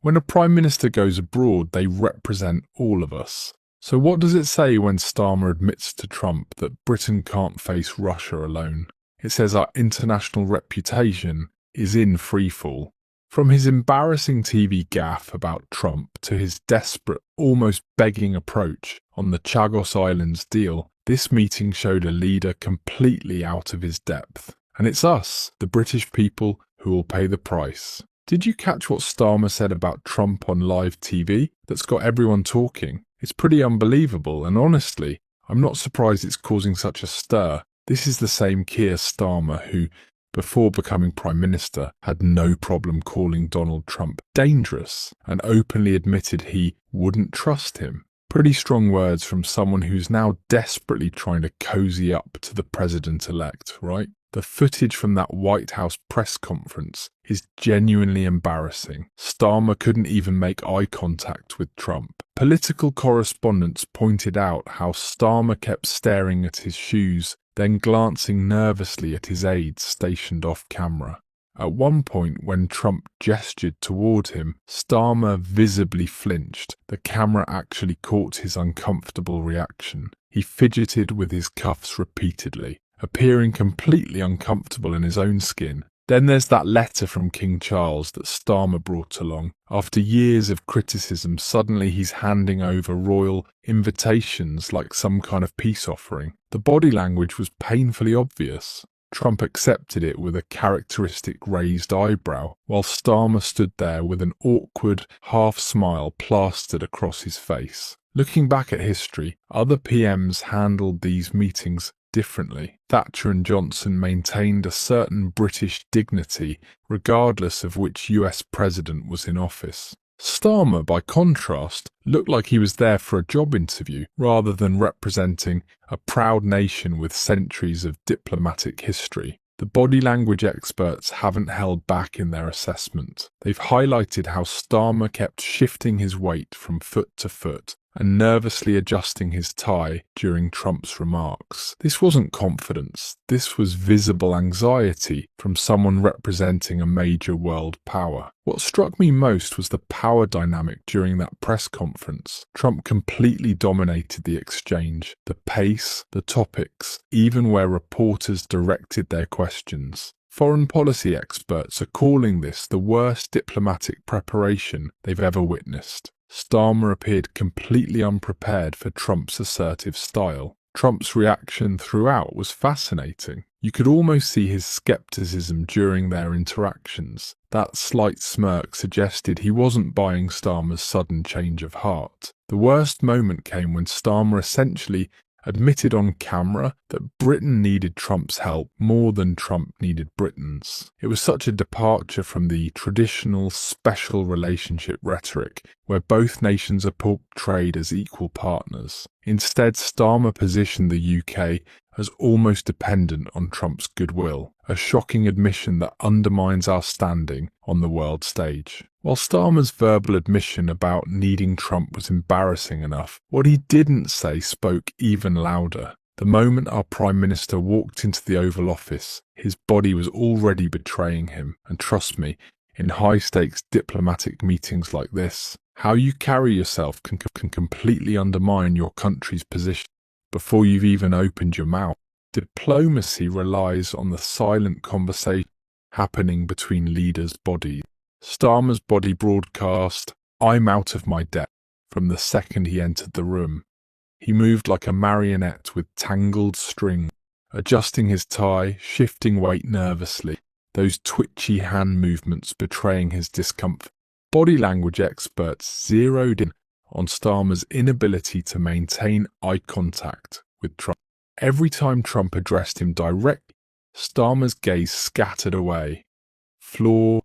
When a Prime Minister goes abroad, they represent all of us. So what does it say when Starmer admits to Trump that Britain can't face Russia alone? It says our international reputation is in freefall. From his embarrassing TV gaffe about Trump to his desperate, almost begging approach on the Chagos Islands deal, this meeting showed a leader completely out of his depth. And it's us, the British people, who will pay the price. Did you catch what Starmer said about Trump on live TV? That's got everyone talking. It's pretty unbelievable, and honestly, I'm not surprised it's causing such a stir. This is the same Keir Starmer who, before becoming Prime Minister, had no problem calling Donald Trump dangerous and openly admitted he wouldn't trust him. Pretty strong words from someone who's now desperately trying to cozy up to the president-elect, right? The footage from that White House press conference is genuinely embarrassing. Starmer couldn't even make eye contact with Trump. Political correspondents pointed out how Starmer kept staring at his shoes, then glancing nervously at his aides stationed off camera. At one point, when Trump gestured toward him, Starmer visibly flinched. The camera actually caught his uncomfortable reaction. He fidgeted with his cuffs repeatedly, appearing completely uncomfortable in his own skin. Then there's that letter from King Charles that Starmer brought along. After years of criticism, suddenly he's handing over royal invitations like some kind of peace offering. The body language was painfully obvious. Trump accepted it with a characteristic raised eyebrow, while Starmer stood there with an awkward half-smile plastered across his face. Looking back at history, other PMs handled these meetings differently. Thatcher and Johnson maintained a certain British dignity regardless of which US president was in office. Starmer, by contrast, looked like he was there for a job interview rather than representing a proud nation with centuries of diplomatic history. The body language experts haven't held back in their assessment. They've highlighted how Starmer kept shifting his weight from foot to foot and nervously adjusting his tie during Trump's remarks. This wasn't confidence, this was visible anxiety from someone representing a major world power. What struck me most was the power dynamic during that press conference. Trump completely dominated the exchange, the pace, the topics, even where reporters directed their questions. Foreign policy experts are calling this the worst diplomatic preparation they've ever witnessed. Starmer appeared completely unprepared for Trump's assertive style. Trump's reaction throughout was fascinating. You could almost see his skepticism during their interactions. That slight smirk suggested he wasn't buying Starmer's sudden change of heart. The worst moment came when Starmer essentially admitted on camera that Britain needed Trump's help more than Trump needed Britain's. It was such a departure from the traditional special relationship rhetoric where both nations are portrayed as equal partners. Instead, Starmer positioned the UK as almost dependent on Trump's goodwill, a shocking admission that undermines our standing on the world stage. While Starmer's verbal admission about needing Trump was embarrassing enough, what he didn't say spoke even louder. The moment our Prime Minister walked into the Oval Office, his body was already betraying him, and trust me, in high-stakes diplomatic meetings like this, how you carry yourself can completely undermine your country's position before you've even opened your mouth. Diplomacy relies on the silent conversation happening between leaders' bodies. Starmer's body broadcast, "I'm out of my depth," from the second he entered the room. He moved like a marionette with tangled string, adjusting his tie, shifting weight nervously, those twitchy hand movements betraying his discomfort. Body language experts zeroed in on Starmer's inability to maintain eye contact with Trump. Every time Trump addressed him directly, Starmer's gaze scattered away. Floor,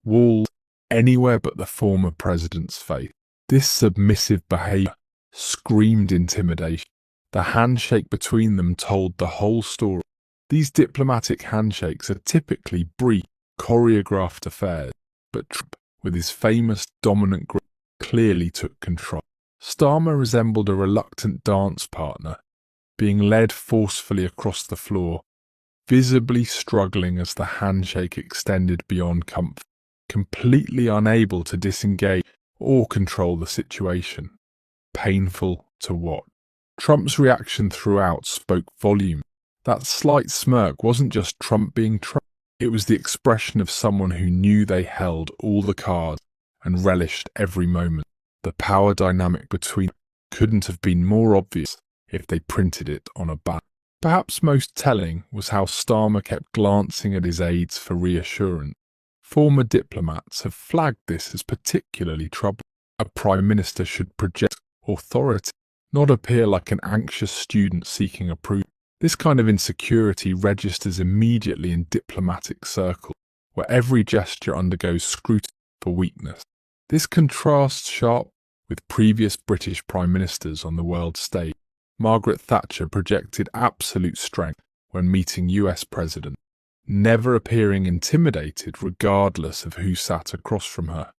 walls, anywhere but the former president's face. This submissive behavior screamed intimidation. The handshake between them told the whole story. These diplomatic handshakes are typically brief, choreographed affairs, but Trump, with his famous dominant grip, clearly took control. Starmer resembled a reluctant dance partner, being led forcefully across the floor, visibly struggling as the handshake extended beyond comfort. completely unable to disengage or control the situation. Painful to watch. Trump's reaction throughout spoke volumes. That slight smirk wasn't just Trump being Trump. It was the expression of someone who knew they held all the cards and relished every moment. The power dynamic between them couldn't have been more obvious if they printed it on a banner. Perhaps most telling was how Starmer kept glancing at his aides for reassurance. Former diplomats have flagged this as particularly troubling. A prime minister should project authority, not appear like an anxious student seeking approval. This kind of insecurity registers immediately in diplomatic circles, where every gesture undergoes scrutiny for weakness. This contrasts sharply with previous British prime ministers on the world stage. Margaret Thatcher projected absolute strength when meeting US presidents, never appearing intimidated regardless of who sat across from her.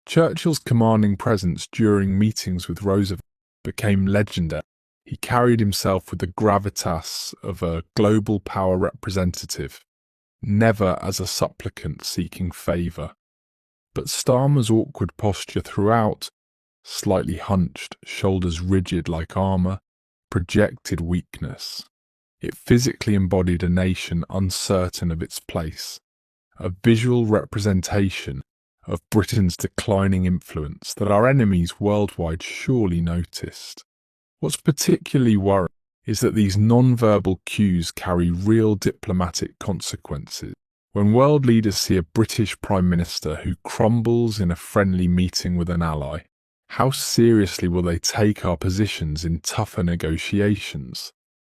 Churchill's commanding presence during meetings with Roosevelt became legendary. He carried himself with the gravitas of a global power representative, never as a supplicant seeking favour. But Starmer's awkward posture throughout, slightly hunched, shoulders rigid like armour, projected weakness. It physically embodied a nation uncertain of its place, a visual representation of Britain's declining influence that our enemies worldwide surely noticed. What's particularly worrying is that these non-verbal cues carry real diplomatic consequences. When world leaders see a British Prime Minister who crumbles in a friendly meeting with an ally, how seriously will they take our positions in tougher negotiations?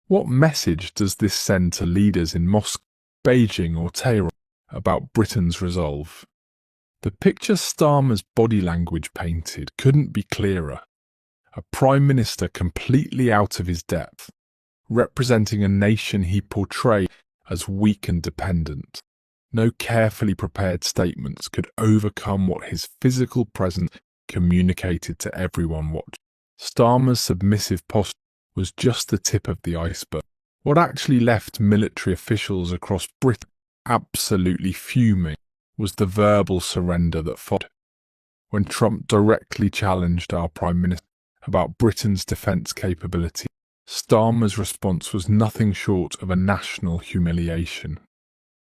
What message does this send to leaders in Moscow, Beijing or Tehran about Britain's resolve? The picture Starmer's body language painted couldn't be clearer. A Prime Minister completely out of his depth, representing a nation he portrayed as weak and dependent. No carefully prepared statements could overcome what his physical presence communicated to everyone watching. Starmer's submissive posture was just the tip of the iceberg. What actually left military officials across Britain absolutely fuming was the verbal surrender that followed. When Trump directly challenged our Prime Minister about Britain's defence capability, Starmer's response was nothing short of a national humiliation.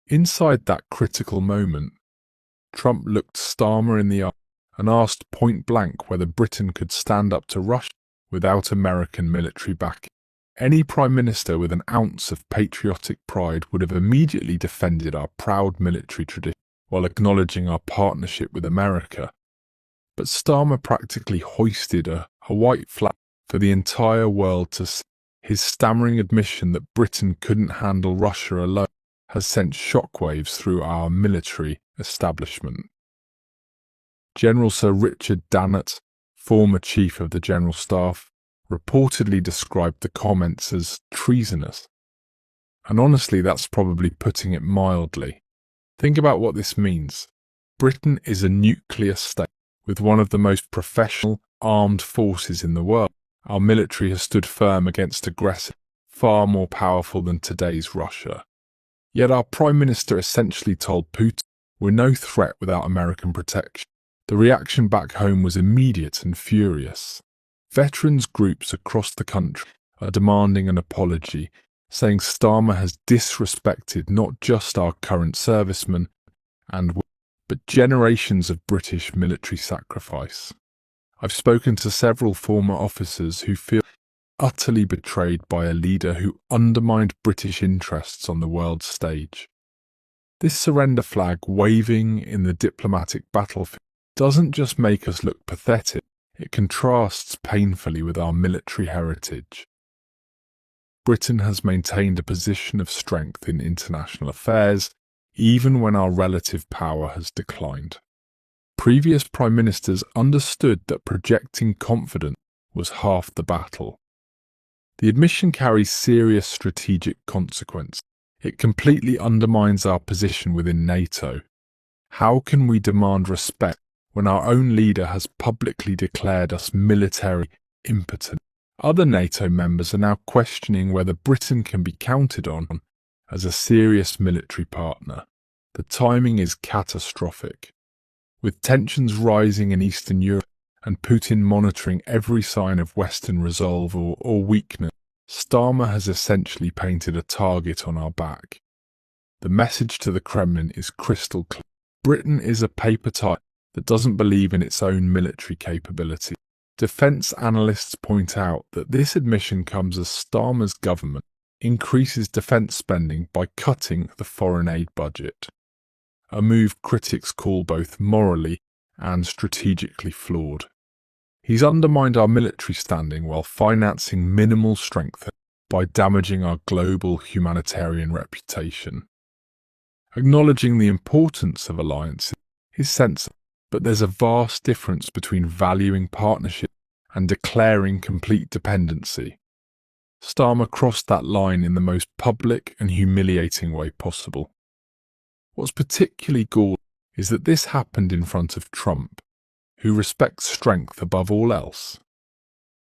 Inside that critical moment, Trump looked Starmer in the eye and asked point blank whether Britain could stand up to Russia without American military backing. Any Prime Minister with an ounce of patriotic pride would have immediately defended our proud military tradition while acknowledging our partnership with America. But Starmer practically hoisted a white flag for the entire world to see. His stammering admission that Britain couldn't handle Russia alone has sent shockwaves through our military establishment. General Sir Richard Dannatt, former Chief of the General Staff, reportedly described the comments as treasonous. And honestly, that's probably putting it mildly. Think about what this means. Britain is a nuclear state with one of the most professional armed forces in the world. Our military has stood firm against aggressors far more powerful than today's Russia. Yet our Prime Minister essentially told Putin, we're no threat without American protection. The reaction back home was immediate and furious. Veterans groups across the country are demanding an apology, saying Starmer has disrespected not just our current servicemen but generations of British military sacrifice. I've spoken to several former officers who feel utterly betrayed by a leader who undermined British interests on the world stage. This surrender flag waving in the diplomatic battlefield doesn't just make us look pathetic, it contrasts painfully with our military heritage. Britain has maintained a position of strength in international affairs, even when our relative power has declined. Previous prime ministers understood that projecting confidence was half the battle. The admission carries serious strategic consequence. It completely undermines our position within NATO. How can we demand respect when our own leader has publicly declared us military impotent? Other NATO members are now questioning whether Britain can be counted on as a serious military partner. The timing is catastrophic. With tensions rising in Eastern Europe and Putin monitoring every sign of Western resolve or weakness, Starmer has essentially painted a target on our back. The message to the Kremlin is crystal clear. Britain is a paper tiger that doesn't believe in its own military capability. Defence analysts point out that this admission comes as Starmer's government increases defence spending by cutting the foreign aid budget, a move critics call both morally and strategically flawed. He's undermined our military standing while financing minimal strength by damaging our global humanitarian reputation. Acknowledging the importance of alliances is sensible, but there's a vast difference between valuing partnership and declaring complete dependency. Starmer crossed that line in the most public and humiliating way possible. What's particularly galling is that this happened in front of Trump, who respects strength above all else.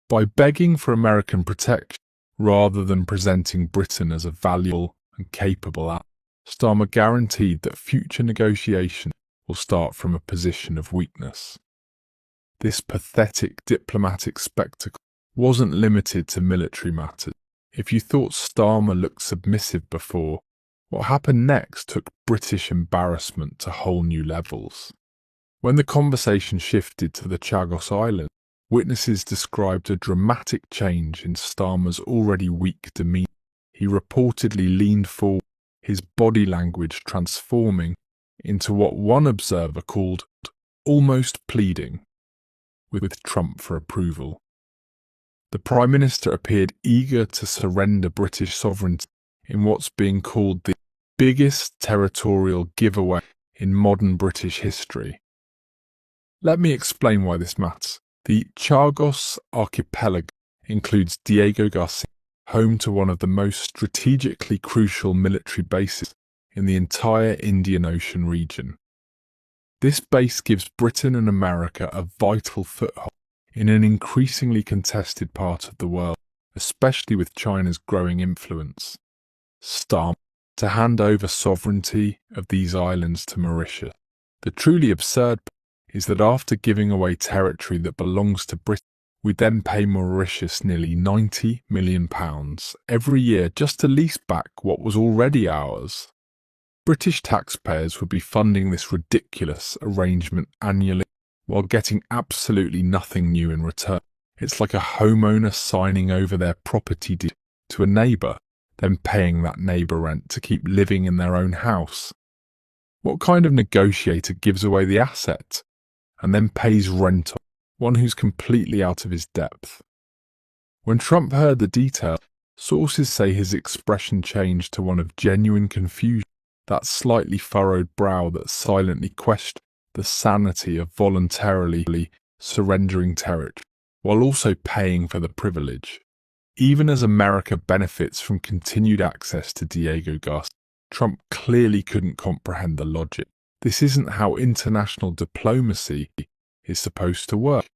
By begging for American protection rather than presenting Britain as a valuable and capable ally, Starmer guaranteed that future negotiations will start from a position of weakness. This pathetic diplomatic spectacle wasn't limited to military matters. If you thought Starmer looked submissive before, what happened next took British embarrassment to whole new levels. When the conversation shifted to the Chagos Islands, witnesses described a dramatic change in Starmer's already weak demeanour. He reportedly leaned forward, his body language transforming into what one observer called almost pleading with Trump for approval. The Prime Minister appeared eager to surrender British sovereignty in what's being called the biggest territorial giveaway in modern British history. Let me explain why this matters. The Chagos Archipelago includes Diego Garcia, home to one of the most strategically crucial military bases in the entire Indian Ocean region. This base gives Britain and America a vital foothold in an increasingly contested part of the world, especially with China's growing influence. Starmer to hand over sovereignty of these islands to Mauritius. The truly absurd part is that after giving away territory that belongs to Britain, we then pay Mauritius nearly £90 million every year just to lease back what was already ours. British taxpayers would be funding this ridiculous arrangement annually while getting absolutely nothing new in return. It's like a homeowner signing over their property deed to a neighbour, then paying that neighbour rent to keep living in their own house. What kind of negotiator gives away the asset and then pays rent on one who's completely out of his depth? When Trump heard the detail, sources say his expression changed to one of genuine confusion, that slightly furrowed brow that silently questioned the sanity of voluntarily surrendering territory, while also paying for the privilege. Even as America benefits from continued access to Diego Garcia, Trump clearly couldn't comprehend the logic. This isn't how international diplomacy is supposed to work.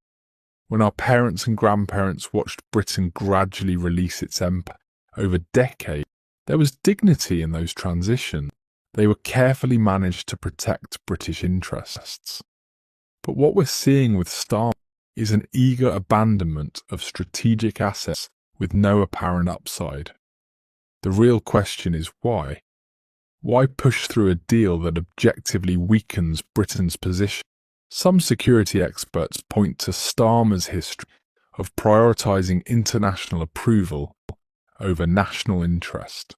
When our parents and grandparents watched Britain gradually release its empire over decades, there was dignity in those transitions. They were carefully managed to protect British interests. But what we're seeing with Starmer is an eager abandonment of strategic assets with no apparent upside. The real question is why? Why push through a deal that objectively weakens Britain's position? Some security experts point to Starmer's history of prioritising international approval over national interest.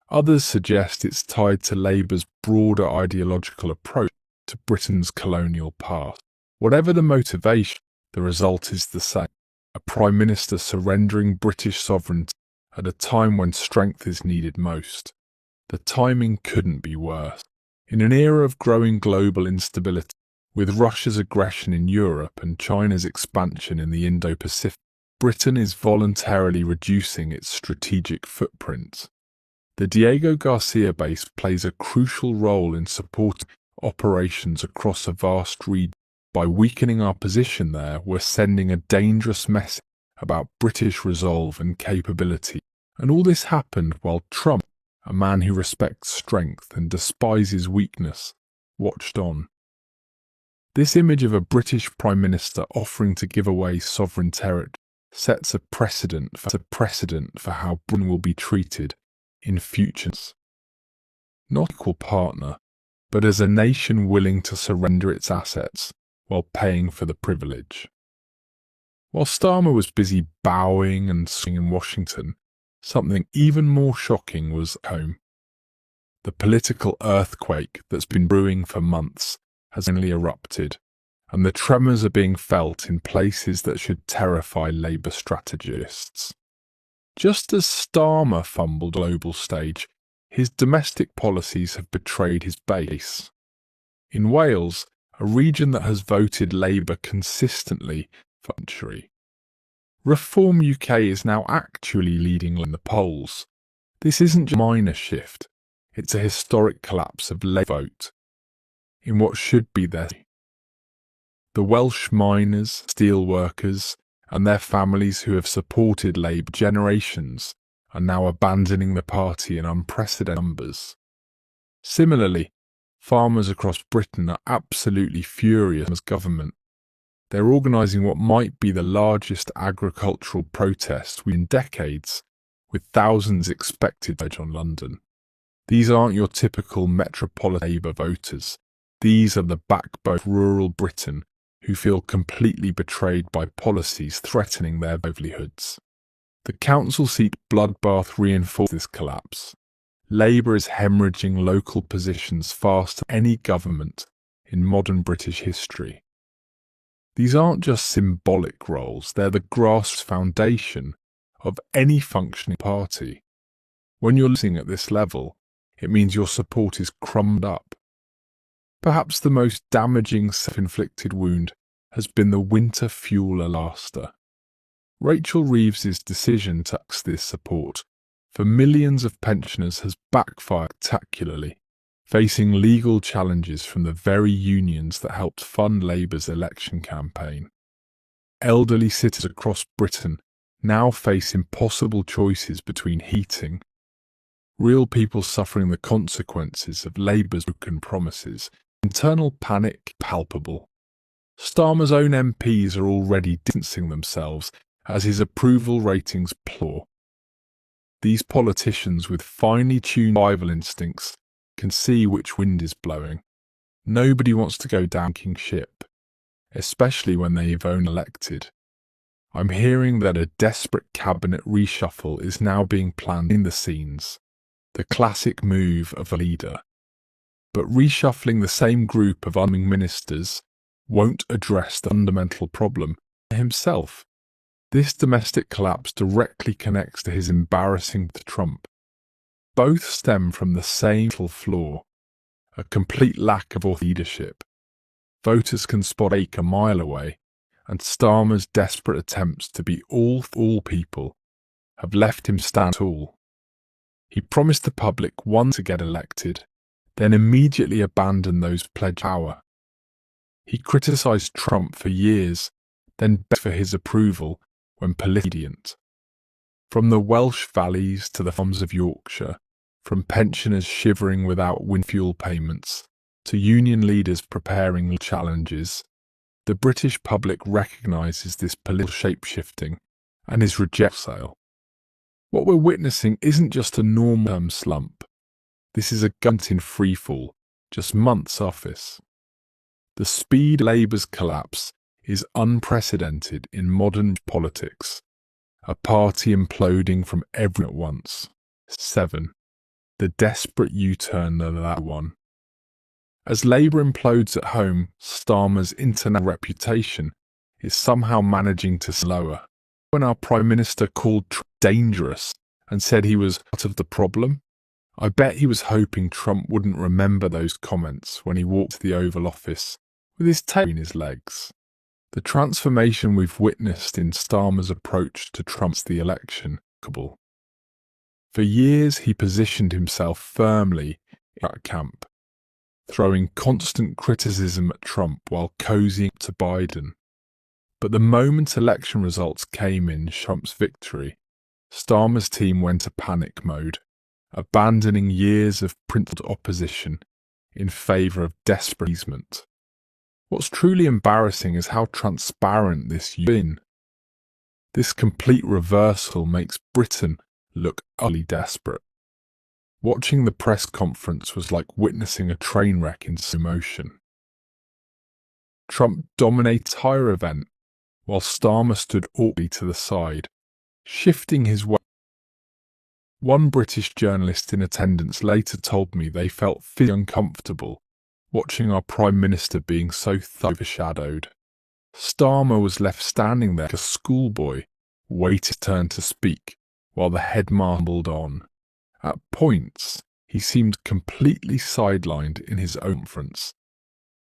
Others suggest it's tied to Labour's broader ideological approach to Britain's colonial past. Whatever the motivation, the result is the same: a Prime Minister surrendering British sovereignty at a time when strength is needed most. The timing couldn't be worse. In an era of growing global instability, with Russia's aggression in Europe and China's expansion in the Indo-Pacific, Britain is voluntarily reducing its strategic footprint. The Diego Garcia base plays a crucial role in supporting operations across a vast region. By weakening our position there, we're sending a dangerous message about British resolve and capability. And all this happened while Trump a man who respects strength and despises weakness, watched on. This image of a British Prime Minister offering to give away sovereign territory sets a precedent for how Britain will be treated in future. Not equal partner, but as a nation willing to surrender its assets while paying for the privilege. While Starmer was busy bowing and swinging in Washington, something even more shocking was at home. The political earthquake that's been brewing for months has finally erupted, and the tremors are being felt in places that should terrify Labour strategists. Just as Starmer fumbled the global stage, his domestic policies have betrayed his base. In Wales, a region that has voted Labour consistently for a century, Reform UK is now actually leading in the polls. This isn't just a minor shift, it's a historic collapse of Labour vote in what should be their. The Welsh miners, steel workers, and their families who have supported Labour generations are now abandoning the party in unprecedented numbers. Similarly, farmers across Britain are absolutely furious with government. They're organising what might be the largest agricultural protest in decades, with thousands expected to converge on London. These aren't your typical metropolitan Labour voters. These are the backbone of rural Britain who feel completely betrayed by policies threatening their livelihoods. The council seat bloodbath reinforced this collapse. Labour is hemorrhaging local positions faster than any government in modern British history. These aren't just symbolic roles, they're the grassroots foundation of any functioning party. When you're losing at this level, it means your support is crumbed up. Perhaps the most damaging self-inflicted wound has been the winter fuel alaster. Rachel Reeves's decision to ask this support for millions of pensioners has backfired spectacularly, facing legal challenges from the very unions that helped fund Labour's election campaign. Elderly citizens across Britain now face impossible choices between heating. Real people suffering the consequences of Labour's broken promises. Internal panic palpable. Starmer's own MPs are already distancing themselves as his approval ratings plummet. These politicians with finely tuned survival instincts can see which wind is blowing. Nobody wants to go down sinking ship, especially when they've only elected. I'm hearing that a desperate cabinet reshuffle is now being planned in the scenes, the classic move of a leader. But reshuffling the same group of unwilling ministers won't address the fundamental problem himself. This domestic collapse directly connects to his embarrassing to Trump. Both stem from the same flaw, a complete lack of leadership. Voters can spot a mile away, and Starmer's desperate attempts to be all for all people have left him stand tall. He promised the public once to get elected, then immediately abandoned those pledged power. He criticised Trump for years, then begged for his approval when politically. From the Welsh valleys to the farms of Yorkshire, from pensioners shivering without wind fuel payments, to union leaders preparing challenges, the British public recognises this political shape-shifting and is rejecting. What we're witnessing isn't just a normal slump. This is a gunt in freefall, just months office. The speed of Labour's collapse is unprecedented in modern politics. A party imploding from everyone at once. 7. The desperate U-turn of that one. As Labour implodes at home, Starmer's international reputation is somehow managing to lower. When our Prime Minister called Trump dangerous and said he was part of the problem, I bet he was hoping Trump wouldn't remember those comments when he walked to the Oval Office with his tail between his legs. The transformation we've witnessed in Starmer's approach to Trump's the election. For years he positioned himself firmly in that camp, throwing constant criticism at Trump while cozying to Biden. But the moment election results came in Trump's victory, Starmer's team went to panic mode abandoning years of principled opposition in favour of desperate appeasement. What's truly embarrassing is how transparent this has been. This complete reversal makes Britain look utterly desperate. Watching the press conference was like witnessing a train wreck in slow motion. Trump dominated the entire event, while Starmer stood awkwardly to the side, shifting his weight. One British journalist in attendance later told me they felt physically uncomfortable watching our Prime Minister being so overshadowed. Starmer was left standing there like a schoolboy, waiting his turn to speak, while the head marbled on. At points, he seemed completely sidelined in his own conference.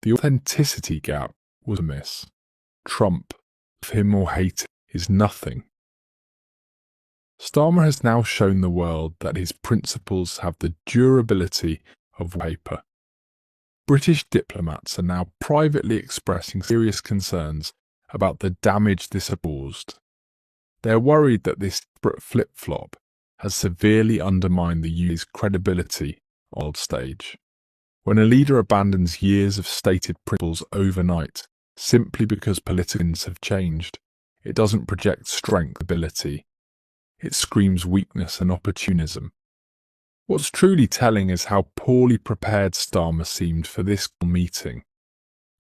The authenticity gap was amiss. Trump, love him or hate him, is nothing. Starmer has now shown the world that his principles have the durability of paper. British diplomats are now privately expressing serious concerns about the damage this has caused. They are worried that this desperate flip-flop has severely undermined the UK's credibility on the world stage. When a leader abandons years of stated principles overnight simply because political winds have changed, it doesn't project strength or ability. It screams weakness and opportunism. What's truly telling is how poorly prepared Starmer seemed for this meeting.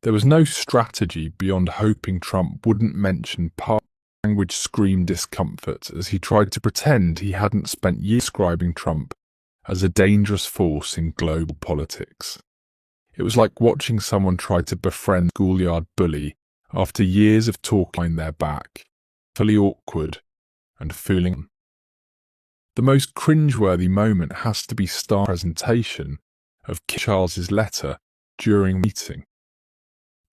There was no strategy beyond hoping Trump wouldn't mention part. Language screamed discomfort as he tried to pretend he hadn't spent years describing Trump as a dangerous force in global politics. It was like watching someone try to befriend a schoolyard bully after years of talking behind their back, fully awkward and fooling. The most cringeworthy moment has to be Starmer's presentation of King Charles's letter during the meeting.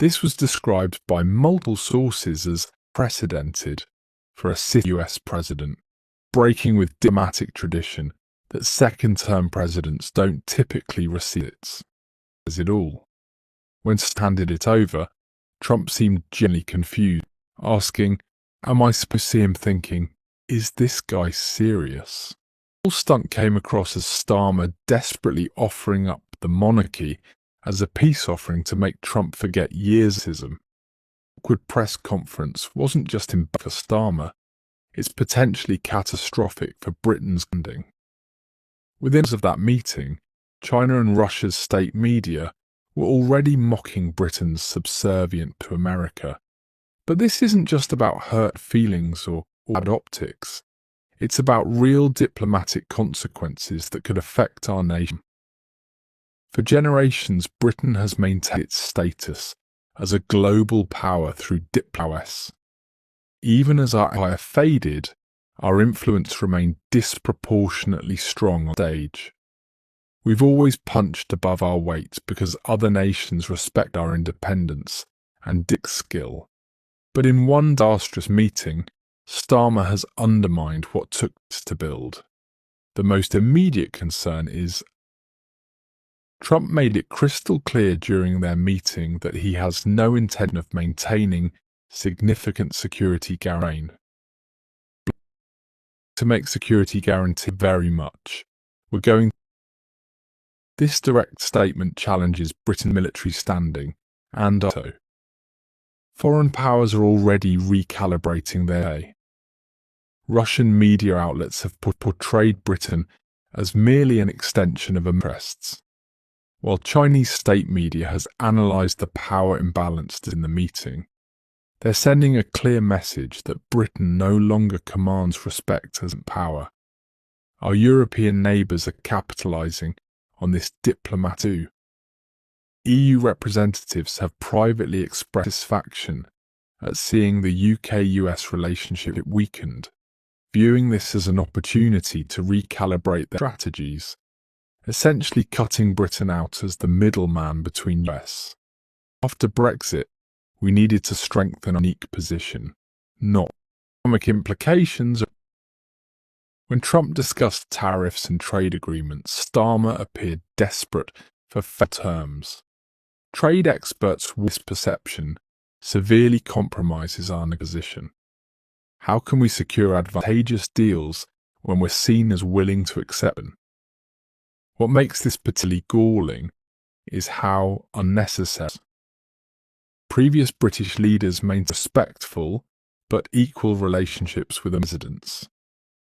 This was described by multiple sources as precedented for a sitting US president, breaking with diplomatic tradition that second-term presidents don't typically receive it. As it all. When handed it over, Trump seemed genuinely confused, asking, "Am I supposed to see him thinking, is this guy serious?" The whole stunt came across as Starmer desperately offering up the monarchy as a peace offering to make Trump forget years of racism. The awkward press conference wasn't just embarrassing for Starmer, it's potentially catastrophic for Britain's standing. Within hours of that meeting, China and Russia's state media were already mocking Britain's subservient to America. But this isn't just about hurt feelings or bad optics. It's about real diplomatic consequences that could affect our nation. For generations, Britain has maintained its status as a global power through diplomacy. Even as our empire faded, our influence remained disproportionately strong on stage. We've always punched above our weight because other nations respect our independence and skill. But in one disastrous meeting, Starmer has undermined what took to build. The most immediate concern is Trump made it crystal clear during their meeting that he has no intention of maintaining significant security guarantee. To make security guarantee very much, we're going. This direct statement challenges Britain's military standing and also. Foreign powers are already recalibrating their aim. Russian media outlets have portrayed Britain as merely an extension of interests, while Chinese state media has analysed the power imbalance in the meeting. They're sending a clear message that Britain no longer commands respect as power. Our European neighbours are capitalising on this diplomacy. EU representatives have privately expressed satisfaction at seeing the UK-US relationship weakened, viewing this as an opportunity to recalibrate their strategies, essentially cutting Britain out as the middleman between US. After Brexit, we needed to strengthen our unique position, not economic implications. When Trump discussed tariffs and trade agreements, Starmer appeared desperate for fair terms. Trade experts' this perception severely compromises our position. How can we secure advantageous deals when we're seen as willing to accept them? What makes this particularly galling is how unnecessary. Previous British leaders maintained respectful but equal relationships with the residents.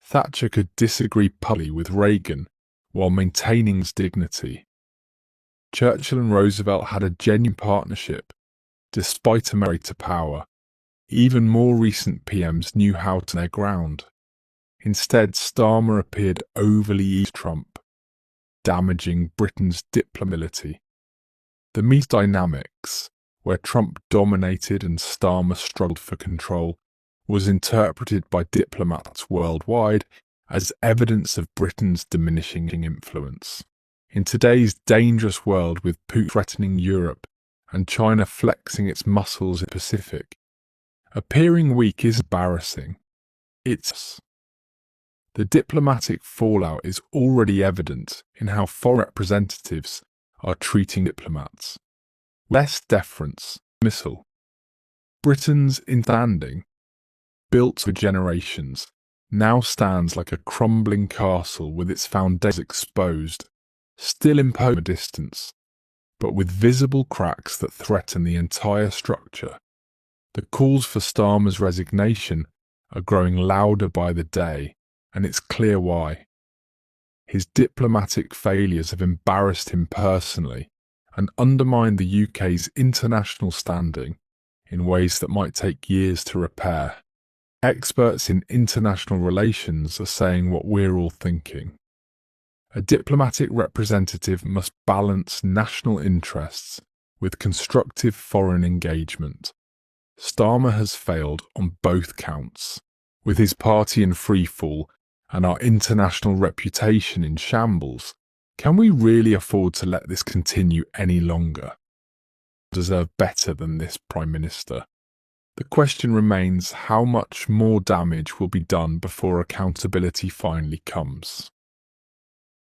Thatcher could disagree publicly with Reagan while maintaining his dignity. Churchill and Roosevelt had a genuine partnership, despite a marriage to power. Even more recent PMs knew how to stand their ground. Instead, Starmer appeared overly eager Trump, damaging Britain's diplomacy. The media dynamics, where Trump dominated and Starmer struggled for control, was interpreted by diplomats worldwide as evidence of Britain's diminishing influence. In today's dangerous world, with Putin threatening Europe and China flexing its muscles in the Pacific, appearing weak is embarrassing. The diplomatic fallout is already evident in how foreign representatives are treating diplomats. Less deference, dismissal. Britain's standing, built for generations, now stands like a crumbling castle with its foundations exposed, still imposing a distance, but with visible cracks that threaten the entire structure. The calls for Starmer's resignation are growing louder by the day, and it's clear why. His diplomatic failures have embarrassed him personally and undermined the UK's international standing in ways that might take years to repair. Experts in international relations are saying what we're all thinking. A diplomatic representative must balance national interests with constructive foreign engagement. Starmer has failed on both counts. With his party in freefall and our international reputation in shambles, can we really afford to let this continue any longer? We deserve better than this, Prime Minister. The question remains how much more damage will be done before accountability finally comes.